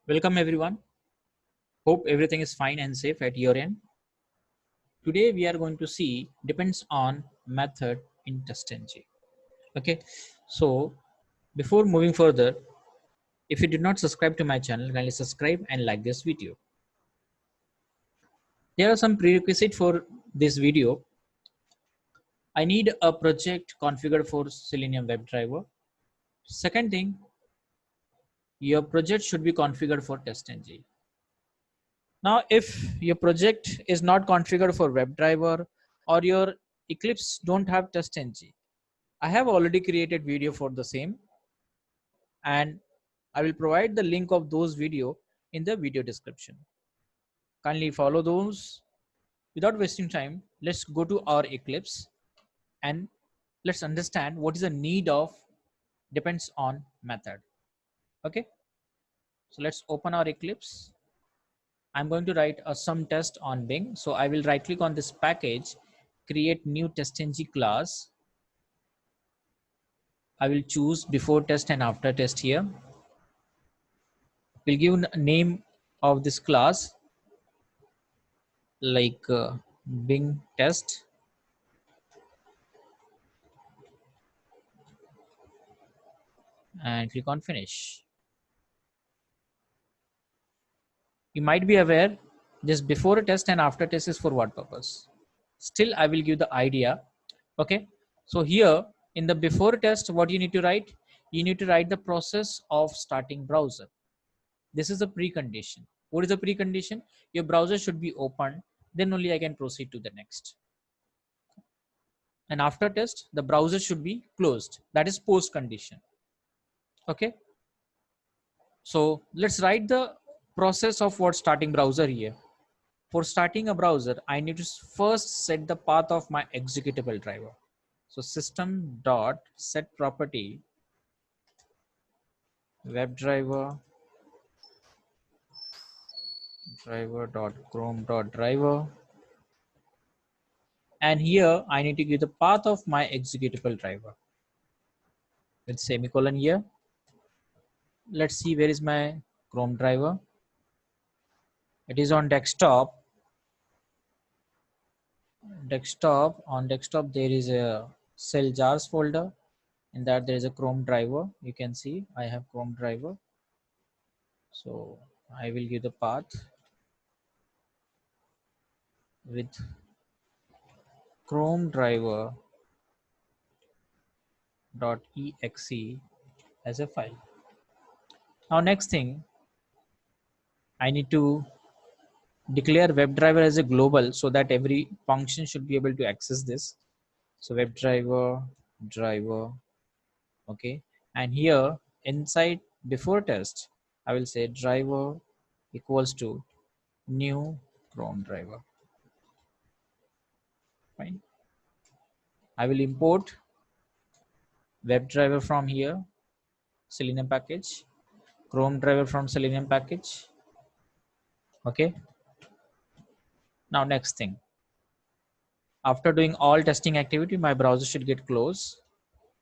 Welcome everyone. Hope everything is fine and safe at your end. Today we are going to see depends on method in TestNG. Okay, so before moving further, if you did not subscribe to my channel, kindly subscribe and like this video. There are some prerequisites for this video. I need a project configured for Selenium WebDriver. Second thing, your project should be configured for TestNG. Now, if your project is not configured for WebDriver or your Eclipse don't have TestNG, I have already created video for the same, and I will provide the link of those video in the video description. Kindly follow those. Without wasting time, let's go to our Eclipse and let's understand what is the need of depends on method. Okay, so let's open our Eclipse. I'm going to write a some test on Bing. So I will right click on this package, create new TestNG class. I will choose before test and after test here. We'll give a name of this class like Bing test. And click on finish. You might be aware this before test and after test is for what purpose. Still, I will give the idea. Okay, so here in the before test, what you need to write? You need to write the process of starting browser. This is a precondition. What is the precondition? Your browser should be open, then only I can proceed to the next. And after test, the browser should be closed. That is post condition. Okay, so let's write the process of what starting browser here. For starting a browser, I need to first set the path of my executable driver. So system dot set property WebDriver driver dot chrome dot driver, and here I need to give the path of my executable driver with semicolon here. Let's see where is my Chrome driver. It is on desktop. On desktop there is a cell jars folder. In that there is a Chrome driver. You can see I have Chrome driver. So I will give the path with Chrome driver .exe as a file. Now next thing, I need to declare WebDriver as a global so that every function should be able to access this. So WebDriver driver, okay, and here inside before test I will say driver equals to new Chrome driver. Fine. I will import WebDriver from here, Selenium package, Chrome driver from Selenium package. Okay, now next thing, after doing all testing activity, my browser should get closed.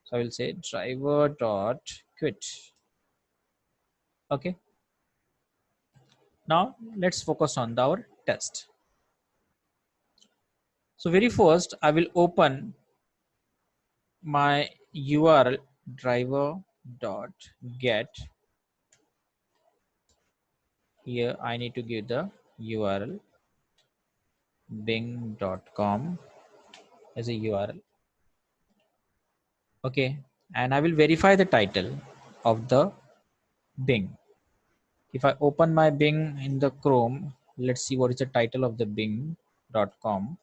So I will say driver dot quit. Okay, now let's focus on our test. So very first I will open my URL driver dot get. Here I need to give the URL bing.com as a URL. Okay, and I will verify the title of the Bing. If I open my Bing in the Chrome, let's see what is the title of the bing.com.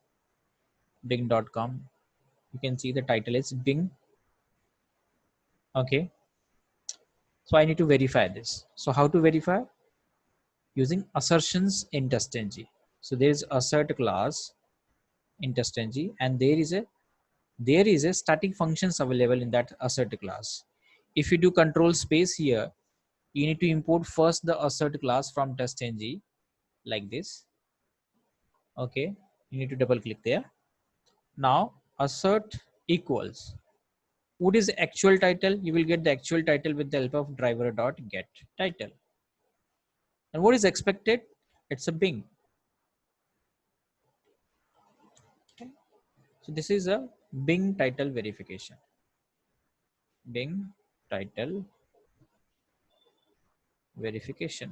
Bing.com. You can see the title is Bing. Okay, so I need to verify this. So how to verify? Using assertions in TestNG. So there is assert class in TestNG, and there is a static functions available in that assert class. If you do control space here, you need to import first the assert class from TestNG like this. Okay, you need to double click there. Now assert equals, what is the actual title? You will get the actual title with the help of driver.get title. And what is expected? It's a Bing. Okay. So this is a Bing title verification. Bing title verification.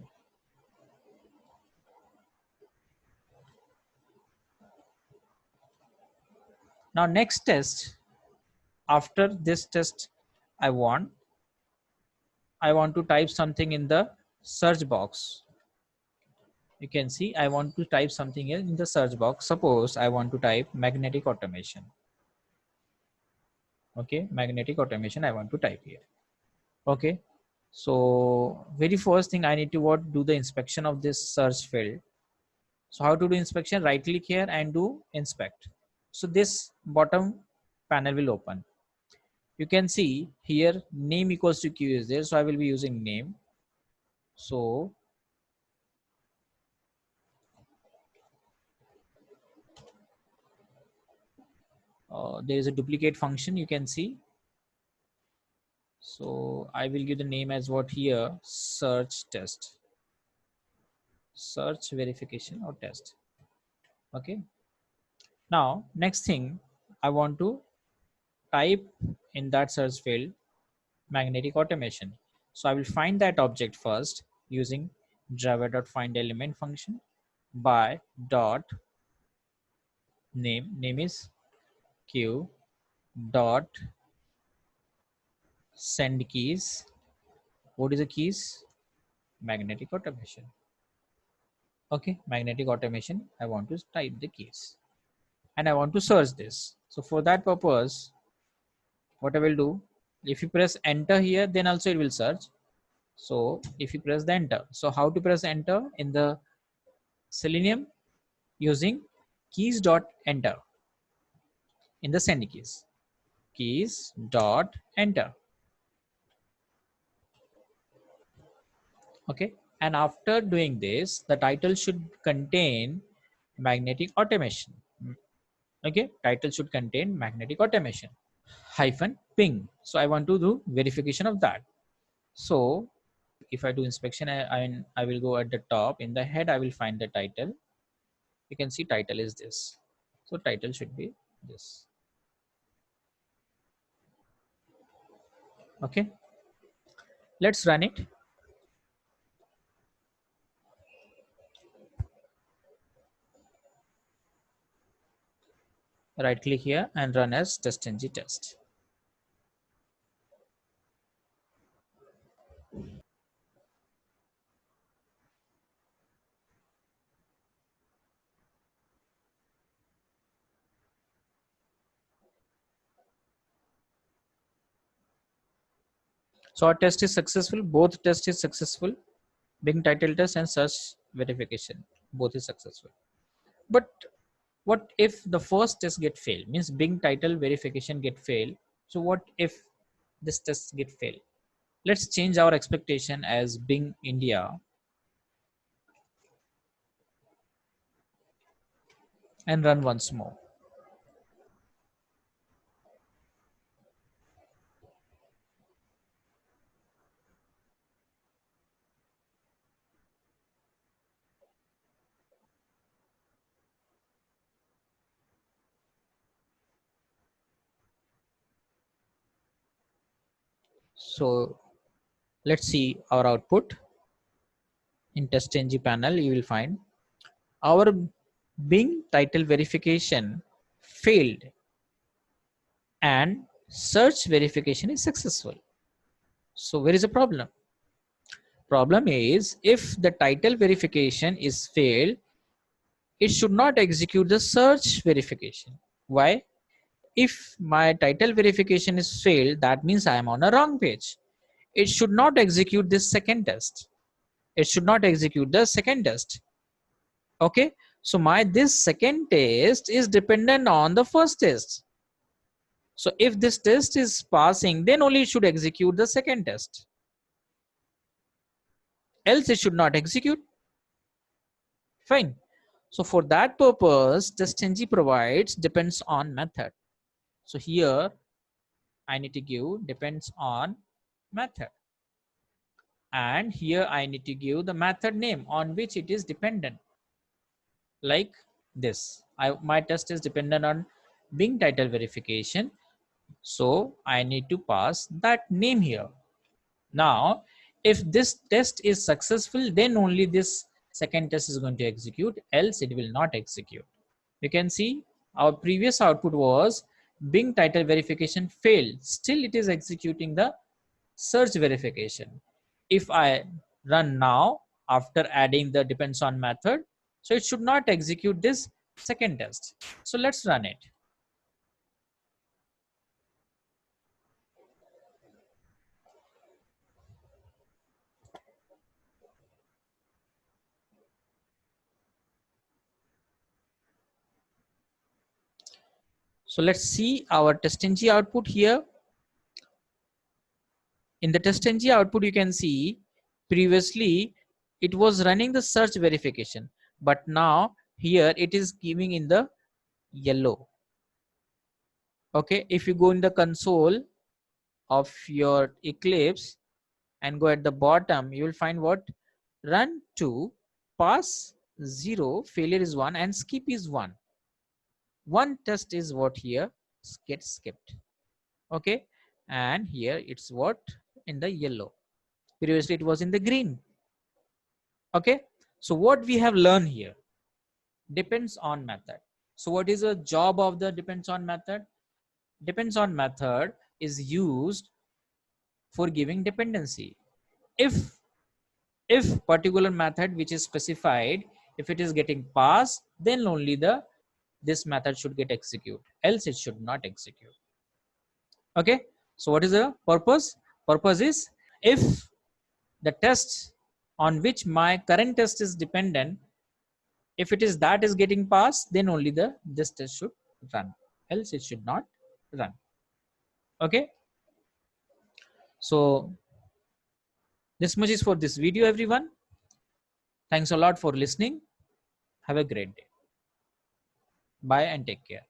Now next test, after this test, I want to type something in the search box. You can see I want to type something here in the search box. Suppose I want to type magnetic automation. Okay, magnetic automation I want to type here. Okay, so very first thing I need to do the inspection of this search field. So how to do inspection? Right click here and do inspect. So this bottom panel will open. You can see here name equals to q is there, so I will be using name. So there is a duplicate function, you can see. So I will give the name as what here, search test, search verification or test. Okay, now next thing I want to type in that search field magnetic automation. So I will find that object first using driver.findElement function by dot name is q dot send keys. What is the keys? Magnetic automation. Okay, magnetic automation. I want to type the keys and I want to search this. So for that purpose, what I will do, if you press enter here, then also it will search. So if you press the enter, so how to press enter in the Selenium? Using keys dot enter in the send keys dot enter. Okay, and after doing this, the title should contain magnetic automation. Okay, title should contain magnetic automation hyphen ping. So I want to do verification of that. So if I do inspection, I will go at the top. In the head I will find the title. You can see title is this, so title should be this. Okay, let's run it. Right click here and run as testng test. So our test is successful. Both test is successful. Bing title test and search verification, both is successful. But what if the first test get failed? Means Bing title verification get failed. So what if this test get failed? Let's change our expectation as Bing India and run once more. So let's see our output. In testng panel, you will find our Bing title verification failed and search verification is successful. So where is the problem? Problem is, if the title verification is failed, it should not execute the search verification. Why? If my title verification is failed, that means I am on a wrong page. It should not execute this second test. It should not execute the second test. Okay, so this second test is dependent on the first test. So if this test is passing, then only it should execute the second test. Else it should not execute. Fine. So for that purpose, testng provides depends on method. So here I need to give depends on method. and here I need to give the method name on which it is dependent, like this. My test is dependent on Bing title verification, so I need to pass that name here. Now if this test is successful, then only this second test is going to execute, else it will not execute. You can see our previous output was Bing title verification failed, still it is executing the search verification. If I run now after adding the depends on method, so it should not execute this second test. So let's run it. So let's see our TestNG output here. In the TestNG output, you can see previously it was running the search verification, but now here it is giving in the yellow. Okay, if you go in the console of your Eclipse and go at the bottom, you will find what? Run 2, pass 0, failure is 1, and skip is 1. One test is what here gets skipped. Okay, and here it's what in the yellow. Previously it was in the green. Okay, so what we have learned here, depends on method. So what is the job of the depends on method? Depends on method is used for giving dependency. If particular method which is specified, if it is getting passed, then only this method should get executed, else it should not execute. Okay, so what is the purpose? Purpose is, if the test on which my current test is dependent, if it is that is getting passed, then only this test should run, else it should not run. Okay, so this much is for this video, everyone. Thanks a lot for listening. Have a great day. Bye and take care.